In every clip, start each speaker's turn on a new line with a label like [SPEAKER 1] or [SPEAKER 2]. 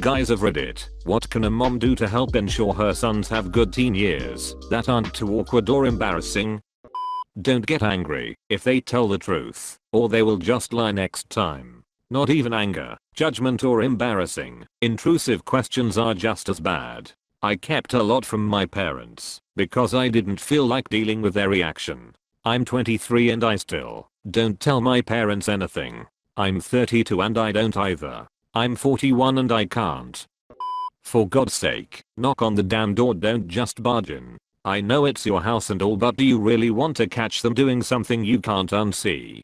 [SPEAKER 1] Guys of Reddit, what can a mom do to help ensure her sons have good teen years that aren't too awkward or embarrassing? Don't get angry if they tell the truth, or they will just lie next time. Not even anger, judgment or embarrassing, intrusive questions are just as bad. I kept a lot from my parents because I didn't feel like dealing with their reaction. I'm 23 and I still don't tell my parents anything. I'm 32 and I don't either. I'm 41 and I can't. For God's sake, knock on the damn door, don't just barge in. I know it's your house and all, but do you really want to catch them doing something you can't unsee?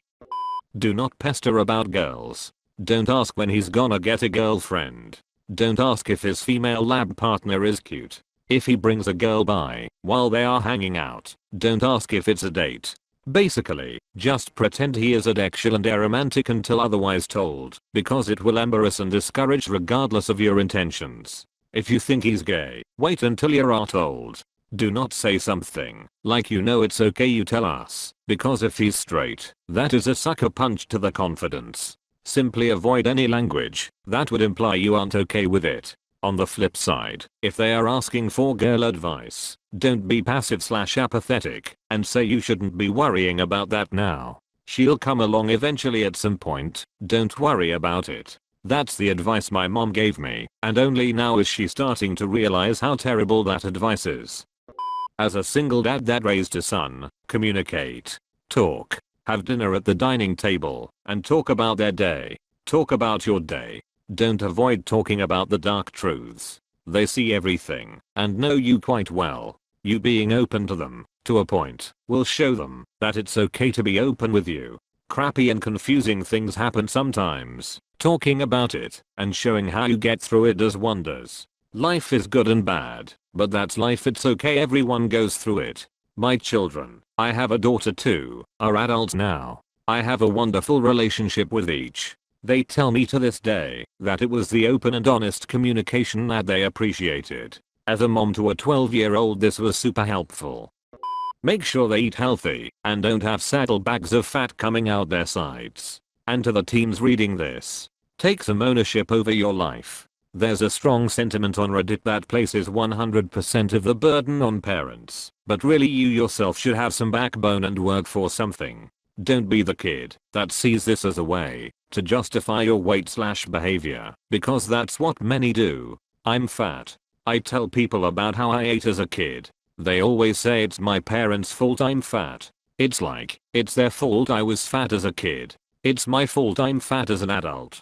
[SPEAKER 1] Do not pester about girls. Don't ask when he's gonna get a girlfriend. Don't ask if his female lab partner is cute. If he brings a girl by while they are hanging out, don't ask if it's a date. Basically, just pretend he is adexual and aromantic until otherwise told, because it will embarrass and discourage regardless of your intentions. If you think he's gay, wait until you are told. Do not say something like you know it's okay you tell us, because if he's straight, that is a sucker punch to the confidence. Simply avoid any language that would imply you aren't okay with it. On the flip side, if they are asking for girl advice, don't be passive/apathetic and say you shouldn't be worrying about that now. She'll come along eventually at some point, don't worry about it. That's the advice my mom gave me, and only now is she starting to realize how terrible that advice is. As a single dad that raised a son, communicate, talk, have dinner at the dining table, and talk about their day. Talk about your day. Don't avoid talking about the dark truths. They see everything and know you quite well. You being open to them, to a point, will show them that it's okay to be open with you. Crappy and confusing things happen sometimes. Talking about it and showing how you get through it does wonders. Life is good and bad, but that's life. It's okay, everyone goes through it. My children, I have a daughter too, are adults now. I have a wonderful relationship with each. They tell me to this day that it was the open and honest communication that they appreciated. As a mom to a 12-year-old, this was super helpful. Make sure they eat healthy and don't have saddlebags of fat coming out their sides. And to the teens reading this, take some ownership over your life. There's a strong sentiment on Reddit that places 100% of the burden on parents, but really you yourself should have some backbone and work for something. Don't be the kid that sees this as a way to justify your weight/behavior, because that's what many do. I'm fat. I tell people about how I ate as a kid. They always say it's my parents' fault I'm fat. It's like, it's their fault I was fat as a kid. It's my fault I'm fat as an adult.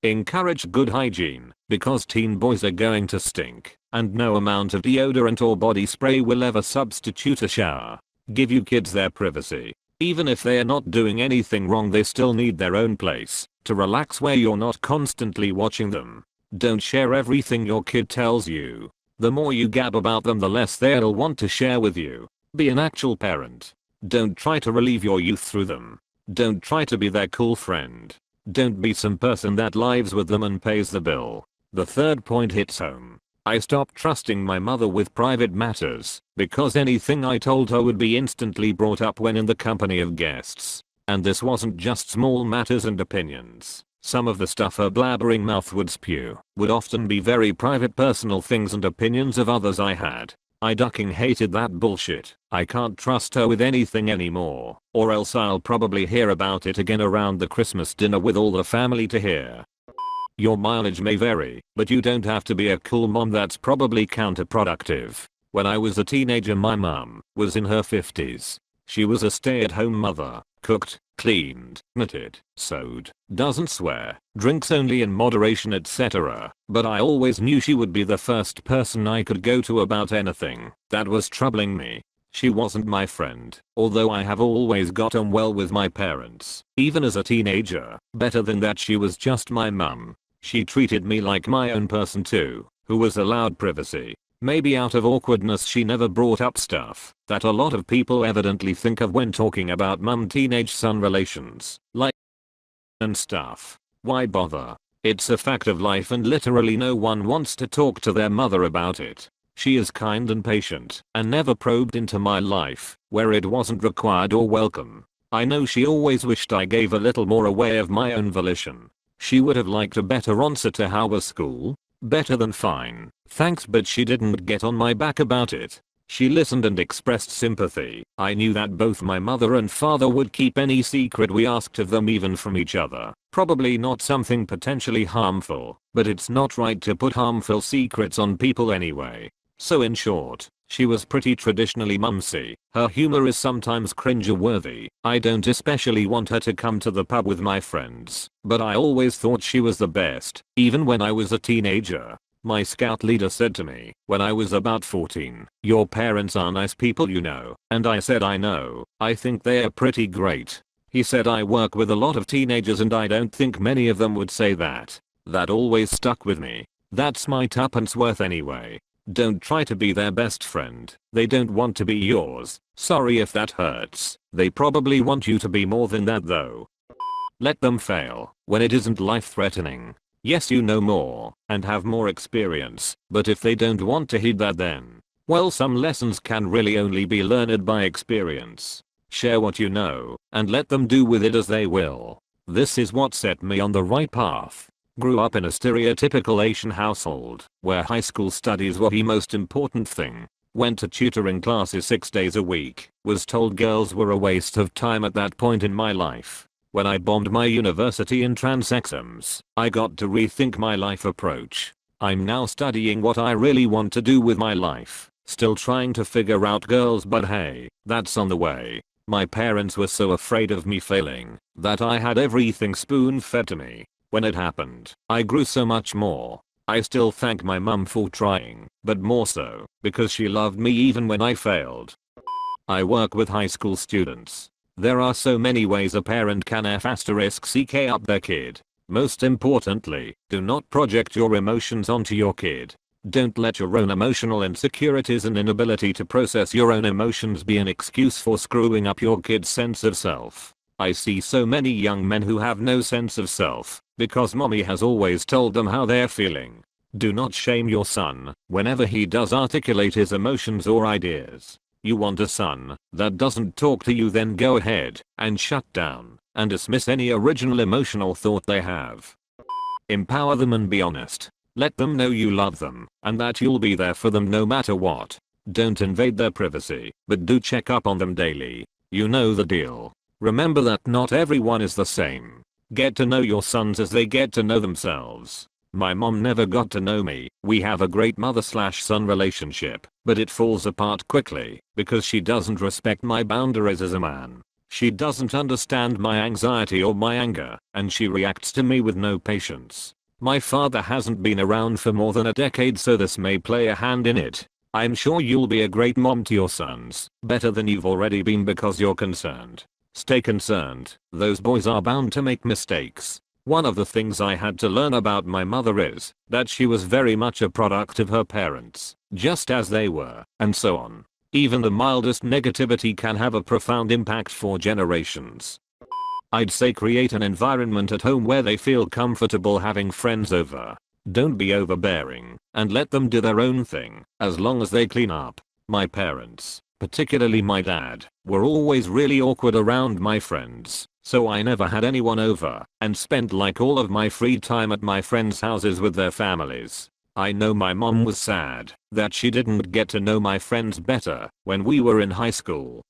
[SPEAKER 1] Encourage good hygiene, because teen boys are going to stink, and no amount of deodorant or body spray will ever substitute a shower. Give you kids their privacy. Even if they are not doing anything wrong, they still need their own place to relax where you're not constantly watching them. Don't share everything your kid tells you. The more you gab about them, the less they'll want to share with you. Be an actual parent. Don't try to relieve your youth through them. Don't try to be their cool friend. Don't be some person that lives with them and pays the bill. The third point hits home. I stopped trusting my mother with private matters because anything I told her would be instantly brought up when in the company of guests. And this wasn't just small matters and opinions. Some of the stuff her blabbering mouth would spew would often be very private, personal things and opinions of others I had. I ducking hated that bullshit. I can't trust her with anything anymore, or else I'll probably hear about it again around the Christmas dinner with all the family to hear. Your mileage may vary, but you don't have to be a cool mom. That's probably counterproductive. When I was a teenager, my mom was in her 50s. She was a stay-at-home mother, cooked, cleaned, knitted, sewed, doesn't swear, drinks only in moderation, etc. But I always knew she would be the first person I could go to about anything that was troubling me. She wasn't my friend, although I have always got on well with my parents, even as a teenager. Better than that, she was just my mum. She treated me like my own person too, who was allowed privacy. Maybe out of awkwardness she never brought up stuff that a lot of people evidently think of when talking about mum-teenage son relations, like and stuff. Why bother? It's a fact of life and literally no one wants to talk to their mother about it. She is kind and patient and never probed into my life where it wasn't required or welcome. I know she always wished I gave a little more away of my own volition. She would have liked a better answer to how was school. Better than fine, thanks, but she didn't get on my back about it. She listened and expressed sympathy. I knew that both my mother and father would keep any secret we asked of them, even from each other. Probably not something potentially harmful, but it's not right to put harmful secrets on people anyway. So in short, she was pretty traditionally mumsy. Her humor is sometimes cringe-worthy. I don't especially want her to come to the pub with my friends, but I always thought she was the best, even when I was a teenager. My scout leader said to me when I was about 14, "Your parents are nice people, you know." And I said, "I know. I think they are pretty great." He said, "I work with a lot of teenagers and I don't think many of them would say that." That always stuck with me. That's my tuppence worth anyway. Don't try to be their best friend. They don't want to be yours. Sorry if that hurts. They probably want you to be more than that though. Let them fail when it isn't life-threatening. Yes, you know more and have more experience, but if they don't want to heed that, then, well, some lessons can really only be learned by experience. Share what you know and let them do with it as they will. This is what set me on the right path. Grew up in a stereotypical Asian household where high school studies were the most important thing. Went to tutoring classes 6 days a week. Was told girls were a waste of time at that point in my life. When I bombed my university entrance exams, I got to rethink my life approach. I'm now studying what I really want to do with my life. Still trying to figure out girls, but hey, that's on the way. My parents were so afraid of me failing that I had everything spoon-fed to me. When it happened, I grew so much more. I still thank my mum for trying, but more so because she loved me even when I failed. I work with high school students. There are so many ways a parent can *CK up their kid. Most importantly, do not project your emotions onto your kid. Don't let your own emotional insecurities and inability to process your own emotions be an excuse for screwing up your kid's sense of self. I see so many young men who have no sense of self because mommy has always told them how they're feeling. Do not shame your son whenever he does articulate his emotions or ideas. You want a son that doesn't talk to you, then go ahead and shut down and dismiss any original emotional thought they have. Empower them and be honest. Let them know you love them and that you'll be there for them no matter what. Don't invade their privacy, but do check up on them daily. You know the deal. Remember that not everyone is the same. Get to know your sons as they get to know themselves. My mom never got to know me. We have a great mother/son relationship, but it falls apart quickly because she doesn't respect my boundaries as a man. She doesn't understand my anxiety or my anger, and she reacts to me with no patience. My father hasn't been around for more than a decade, so this may play a hand in it. I'm sure you'll be a great mom to your sons, better than you've already been because you're concerned. Stay concerned. Those boys are bound to make mistakes. One of the things I had to learn about my mother is that she was very much a product of her parents, just as they were, and so on. Even the mildest negativity can have a profound impact for generations. I'd say create an environment at home where they feel comfortable having friends over. Don't be overbearing and let them do their own thing as long as they clean up. My parents, particularly my dad, were always really awkward around my friends, so I never had anyone over and spent like all of my free time at my friends' houses with their families. I know my mom was sad that she didn't get to know my friends better when we were in high school.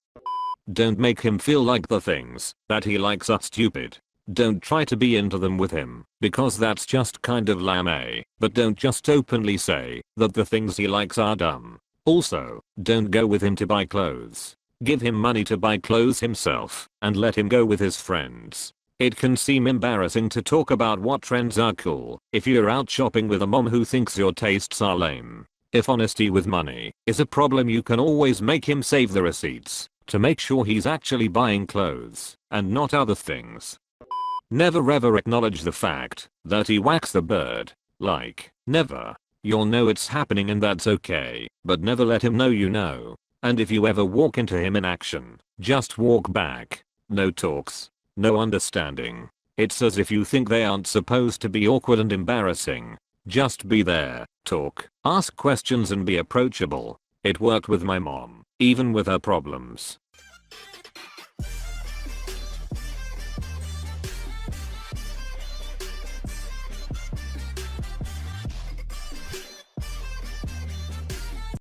[SPEAKER 1] Don't make him feel like the things that he likes are stupid. Don't try to be into them with him because that's just kind of lame, but don't just openly say that the things he likes are dumb. Also, don't go with him to buy clothes. Give him money to buy clothes himself and let him go with his friends. It can seem embarrassing to talk about what trends are cool if you're out shopping with a mom who thinks your tastes are lame. If honesty with money is a problem, you can always make him save the receipts to make sure he's actually buying clothes and not other things. Never ever acknowledge the fact that he whacks the bird. Like, never. You'll know it's happening and that's okay, but never let him know you know. And if you ever walk into him in action, just walk back. No talks. No understanding. It's as if you think they aren't supposed to be awkward and embarrassing. Just be there, talk, ask questions and be approachable. It worked with my mom, even with her problems.